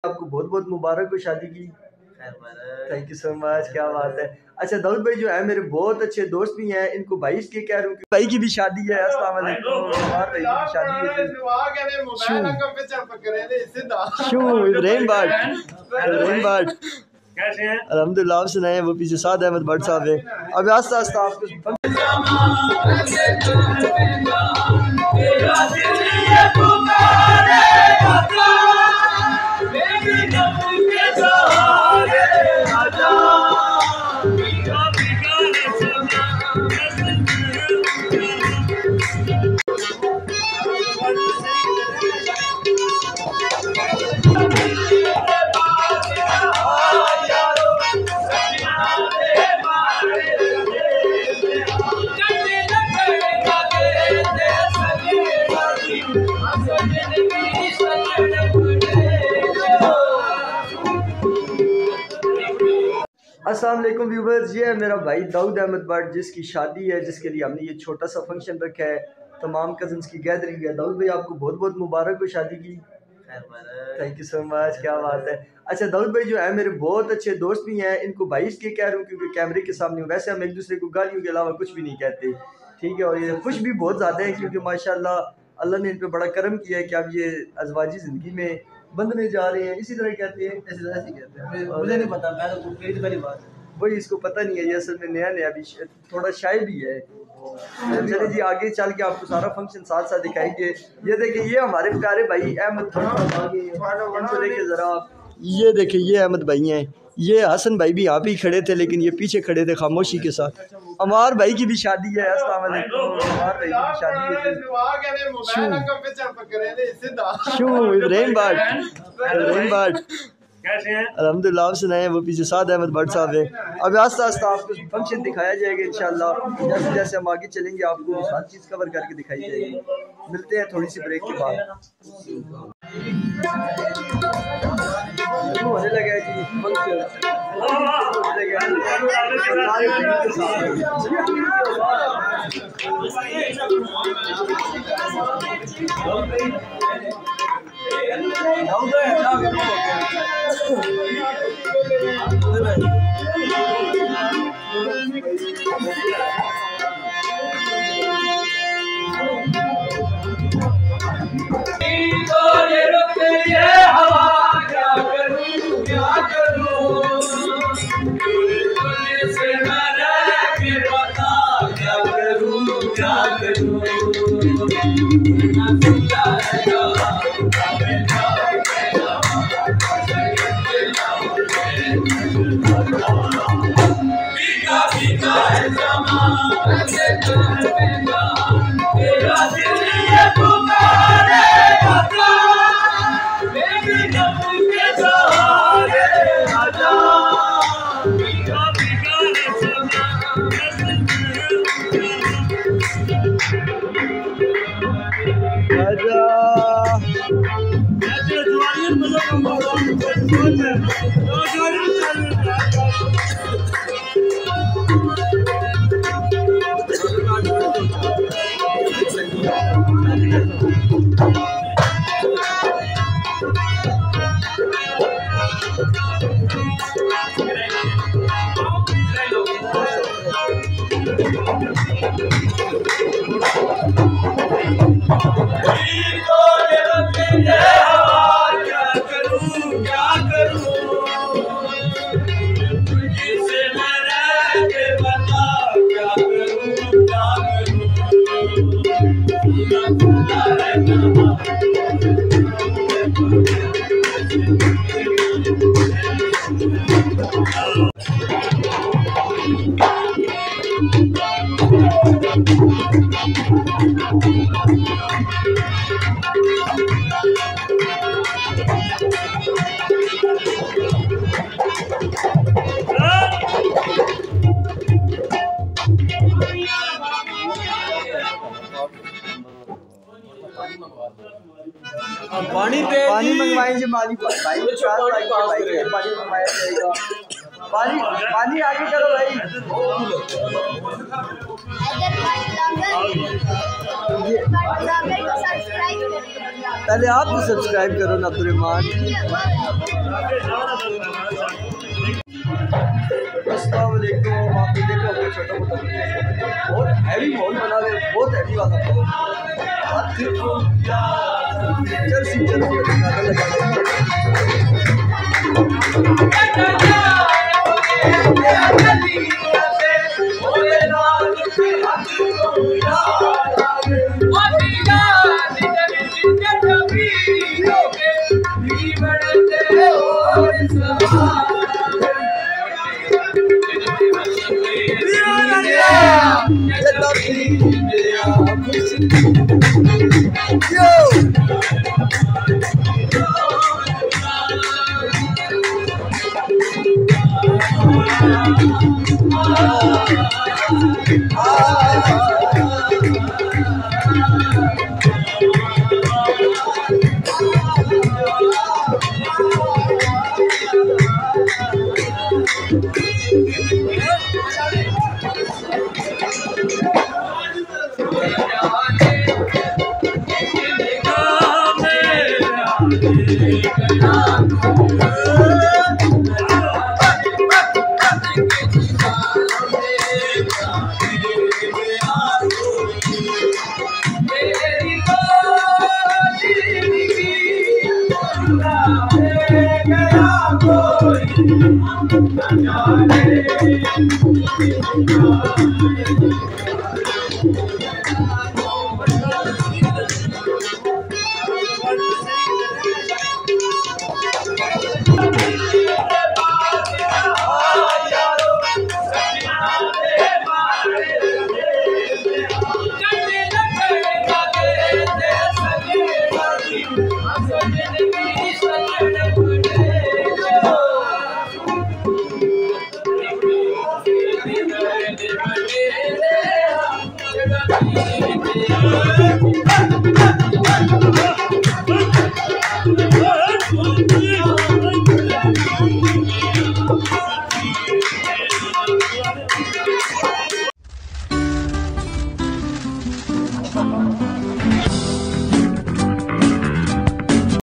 आपको बहुत बहुत मुबारक हो शादी की। थैंक यू सो मच, क्या बात है। अच्छा दाऊद भाई जो है मेरे बहुत अच्छे दोस्त भी हैं, इनको भाई इसलिए कह रहा हूँ कि भाई की भी शादी है। अस्सलाम वालेकुम। भाई की भी शादी है। शू इब्राहिम बाट कैसे हैं? अल्हम्दुलिल्लाह। आप सुनाए। वो पीछे साद अहमद भट्ट साहब है। अब आस्ता आस्ता आपको अस्सलाम वालेकुम व्यूवर्स, ये है मेरा भाई दाऊद अहमद भट्ट जिसकी शादी है, जिसके लिए हमने ये छोटा सा फंक्शन रखा है। तमाम कजन्स की गैदरिंग है। दाऊद भाई आपको बहुत बहुत मुबारक हो शादी की। थैंक यू सो मच, क्या बात है। अच्छा दाऊद भाई जो है मेरे बहुत अच्छे दोस्त भी हैं, इनको भाई इसलिए कह रहा हूँ क्योंकि कैमरे के सामने वैसे हम एक दूसरे को गालियों के अलावा कुछ भी नहीं कहते, ठीक है। और ये खुश भी बहुत ज़्यादा है क्योंकि माशाल्लाह अल्लाह ने इन पर बड़ा करम किया है कि अब ये अज़वाजी ज़िंदगी में बंधने जा रहे हैं। इसी तरह कहते हैं, ऐसे कहते हैं, मुझे नहीं पता, मैं तो पहली बात वही इसको पता नहीं है। ये असल में नया नया भी थोड़ा शाय भी है। चले जी आगे चल के आपको सारा फंक्शन साथ साथ दिखाएंगे। ये देखिए ये हमारे प्यारे भाई अहमद देखिए जरा आप, ये देखिए ये अहमद भाई हैं। ये हसन भाई भी यहाँ पे ही खड़े थे लेकिन ये पीछे खड़े थे खामोशी के साथ। अमार भाई की भी शादी है। अस्सलाम वालेकुम। अमार भाई की भी शादी है। शू इब्राहिम बाट कैसे हैं? अल्हम्दुलिल्लाह। आप सुनाए। वो पीछे साद अहमद भट्ट साहब है। अब आस्ता आस्ता आपको फंक्शन दिखाया जाएगा इंशाल्लाह। जैसे जैसे हम आगे चलेंगे आपको हर चीज़ कवर करके दिखाई जाएगी। मिलते हैं थोड़ी सी ब्रेक के बाद। होने लगा है जी फंक्शन। पानी मंगवाएंगे माली भाई पानी मंगवाया जाएगा। पानी पानी आगे करो भाई। पहले आप तो सब्सक्राइब करो ना अब्दुर्रहमान। अस्सलाम वालेकुम। आपने देखा होगा छोटा मोटा बहुत हैवी मॉल बना रहे, बहुत हैवी वाला मॉल। Oh,